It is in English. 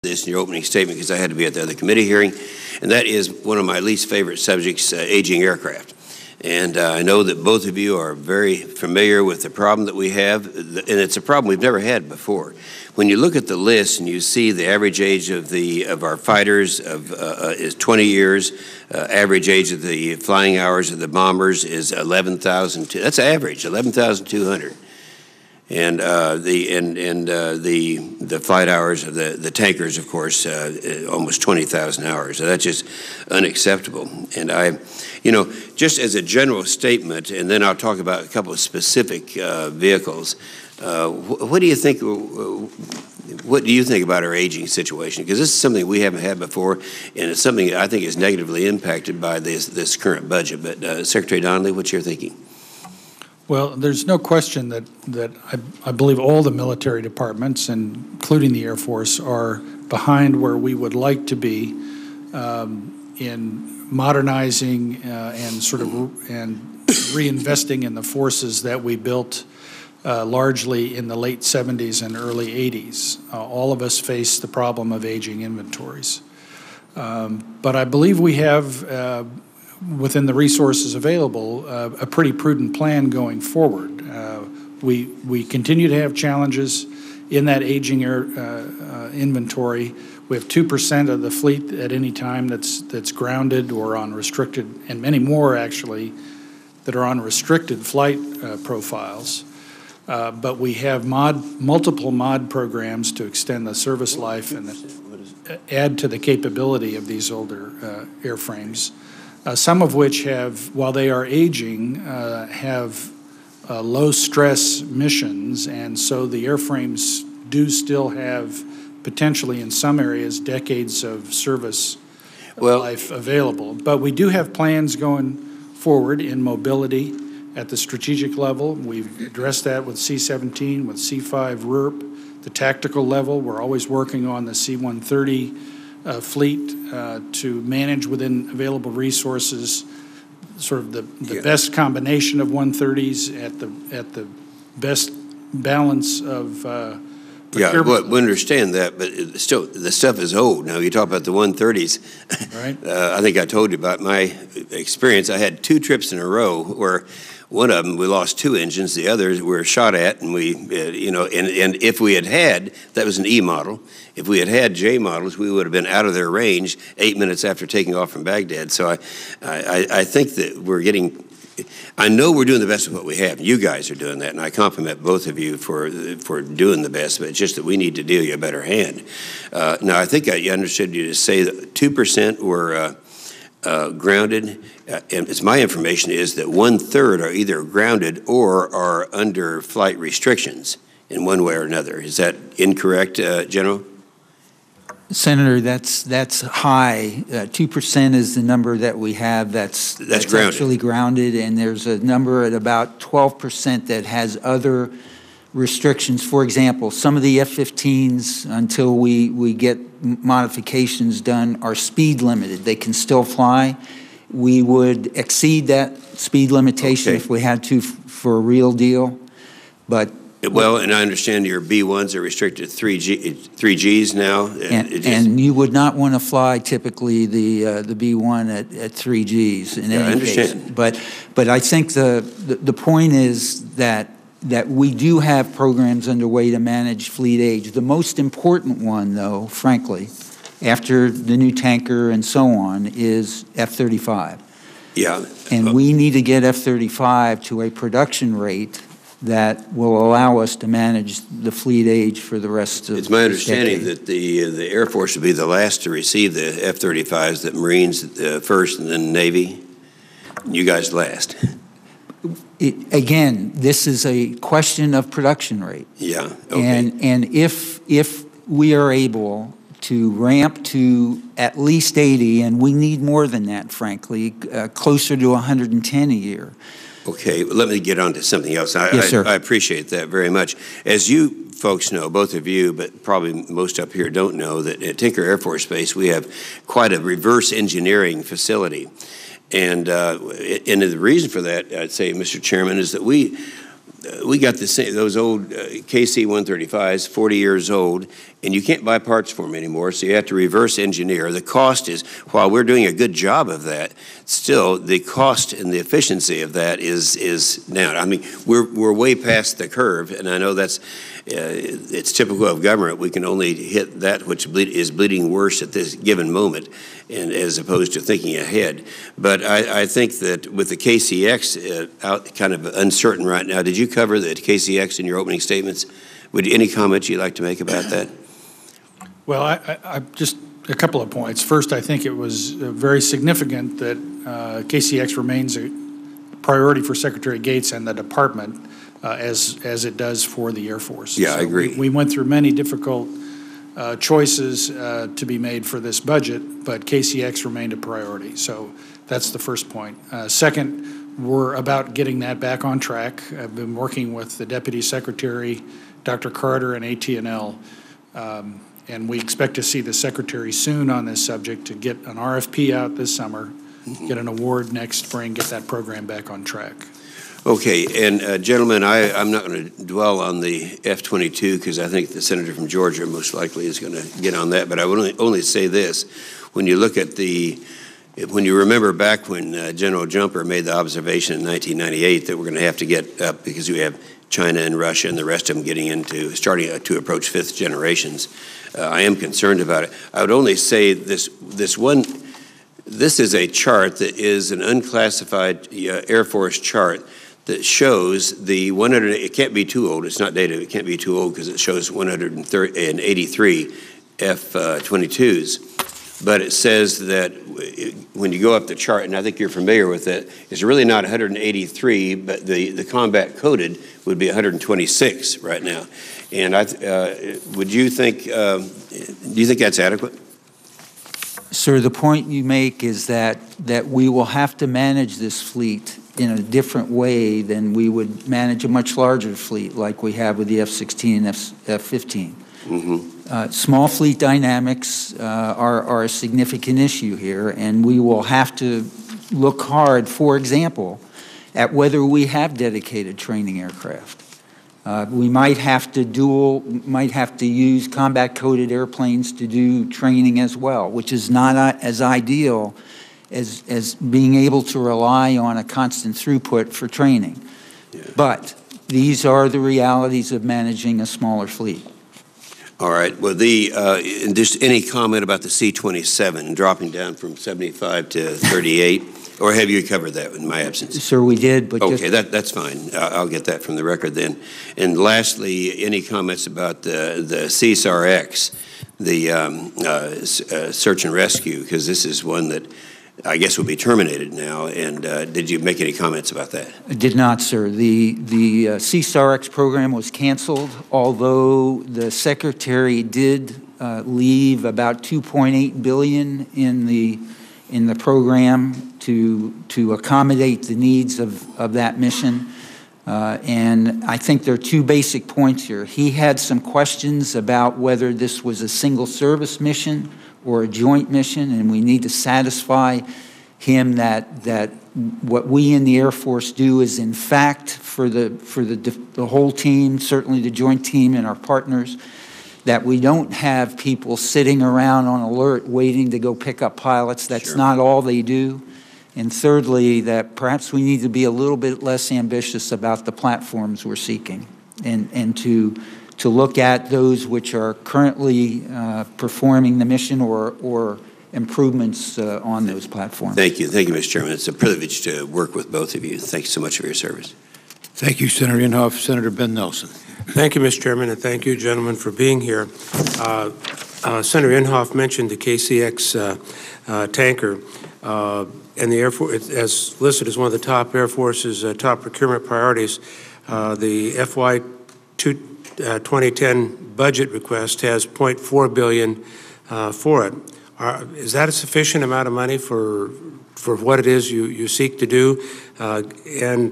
this in your opening statement because I had to be at the other committee hearing, and that is one of my least favorite subjects, aging aircraft. And I know that both of you are very familiar with the problem that we have, and it's a problem we've never had before. When you look at the list and you see the average age of our fighters is 20 years, average age of the flying hours of the bombers is 11,000. That's average, 11,200. And the flight hours of the tankers, of course, almost 20,000 hours. So that's just unacceptable. And just as a general statement, and then I'll talk about a couple of specific vehicles. What do you think? What do you think about our aging situation? Because this is something we haven't had before, and it's something I think is negatively impacted by this current budget. But Secretary Donnelly, what's your thinking? Well, there's no question that I believe all the military departments, including the Air Force, are behind where we would like to be in modernizing and reinvesting in the forces that we built largely in the late 70s and early 80s. All of us face the problem of aging inventories. But I believe we have within the resources available, a pretty prudent plan going forward. We continue to have challenges in that aging inventory. We have 2% of the fleet at any time that's grounded or on restricted, and many more actually that are on restricted flight profiles. But we have multiple mod programs to extend the service life and add to the capability of these older airframes. Some of which have, while they are aging, have low-stress missions, and so the airframes do still have potentially, in some areas, decades of service life available. But we do have plans going forward in mobility at the strategic level. We've addressed that with C-17, with C-5 RURP. The tactical level, we're always working on the C-130 fleet to manage within available resources sort of the best combination of 130s at the best balance of yeah, well, we understand that, but still, the stuff is old. Now, you talk about the 130s. Right. I think I told you about my experience. I had 2 trips in a row where one of them, we lost 2 engines. The others were shot at, and we, and if we had, that was an E model. If we had J models, we would have been out of their range 8 minutes after taking off from Baghdad. So I think that we're getting, I know we're doing the best with what we have. You guys are doing that, and I compliment both of you for doing the best, but it's just that we need to deal you a better hand. Now, I think I understood you to say that 2% were grounded, and it's my information is that 1/3 are either grounded or are under flight restrictions in one way or another. Is that incorrect, General? Senator, that's high. 2% is the number that we have that's grounded. Actually grounded, and there's a number at about 12% that has other restrictions. For example, some of the F-15s, until we get modifications done, are speed limited. They can still fly. We would exceed that speed limitation if we had to for a real deal. But well, and I understand your B-1s are restricted to 3Gs now. And you would not want to fly typically the B-1 at 3Gs in any case. But I think the point is that we do have programs underway to manage fleet age. The most important one, though, frankly, after the new tanker and so on, is F-35. Yeah. And we need to get F-35 to a production rate that will allow us to manage the fleet age for the rest of the It's my understanding that the Air Force will be the last to receive the F-35s, the Marines first and then Navy. You guys last. Again, this is a question of production rate. Yeah. Okay. And if we are able to ramp to at least 80, and we need more than that, frankly, closer to 110 a year. Okay, let me get on to something else. Yes, sir. I appreciate that very much. As you folks know, both of you, but probably most up here don't know, that at Tinker Air Force Base, we have quite a reverse engineering facility. And the reason for that, I'd say, Mr. Chairman, is that we we got the same, those old KC-135s, 40 years old, and you can't buy parts for them anymore, so you have to reverse engineer. The cost is, while we're doing a good job of that, still the cost and the efficiency of that is down. I mean, we're way past the curve, and I know that's it's typical of government. We can only hit that which is bleeding worse at this given moment, and as opposed to thinking ahead. But I think that with the KCX out kind of uncertain right now, did you cover the KCX in your opening statements? Any comments you'd like to make about that? Well, I just a couple of points. First, I think it was very significant that KCX remains a priority for Secretary Gates and the department, as it does for the Air Force. Yeah, I agree. We went through many difficult choices to be made for this budget, but KCX remained a priority. So that's the first point. Second, we're about getting that back on track. I've been working with the Deputy Secretary, Dr. Carter, and AT&L, and we expect to see the Secretary soon on this subject to get an RFP out this summer, get an award next spring, get that program back on track. Okay, and gentlemen, I'm not going to dwell on the F-22 because I think the senator from Georgia most likely is going to get on that, but I will only say this. When you look at when you remember back when General Jumper made the observation in 1998 that we're going to have to get up because we have China and Russia and the rest of them starting to approach fifth generations, I am concerned about it. I would only say this is a chart that is an unclassified Air Force chart that shows the it can't be too old, it's not dated, it can't be too old because it shows 183 F-22s. But it says that when you go up the chart, and I think you're familiar with it, it's really not 183, but the combat coded would be 126 right now. And do you think that's adequate? Sir, the point you make is that we will have to manage this fleet in a different way than we would manage a much larger fleet like we have with the F-16 and F-15. Mm-hmm. Small fleet dynamics are a significant issue here, and we will have to look hard, for example, at whether we have dedicated training aircraft. We might have to use combat-coded airplanes to do training as well, which is not as ideal as being able to rely on a constant throughput for training. Yeah. But these are the realities of managing a smaller fleet. All right. Well, just any comment about the C-27 dropping down from 75 to 38? Or have you covered that in my absence? Sir, we did. But okay, that's fine. I'll get that from the record then. And lastly, any comments about the CSRX, the search and rescue, because this is one that I guess will be terminated now. And did you make any comments about that? I did not, sir. The CSRX program was canceled, although the Secretary did leave about $2.8 billion in the program to accommodate the needs of that mission. And I think there are two basic points here. He had some questions about whether this was a single service mission or a joint mission, and we need to satisfy him that what we in the Air Force do is in fact for the whole team, certainly the joint team and our partners, that we don't have people sitting around on alert waiting to go pick up pilots. That's sure. Not all they do. And thirdly, that perhaps we need to be a little bit less ambitious about the platforms we're seeking and to look at those which are currently performing the mission or improvements on those platforms. Thank you. Thank you, Mr. Chairman. It's a privilege to work with both of you. Thanks so much for your service. Thank you, Senator Inhofe. Senator Ben Nelson. Thank you, Mr. Chairman, and thank you, gentlemen, for being here. Senator Inhofe mentioned the KCX tanker, and the Air Force, as listed as one of the top Air Force's top procurement priorities. The FY 2010 budget request has $0.4 billion for it. Is that a sufficient amount of money for what it is you seek to do? And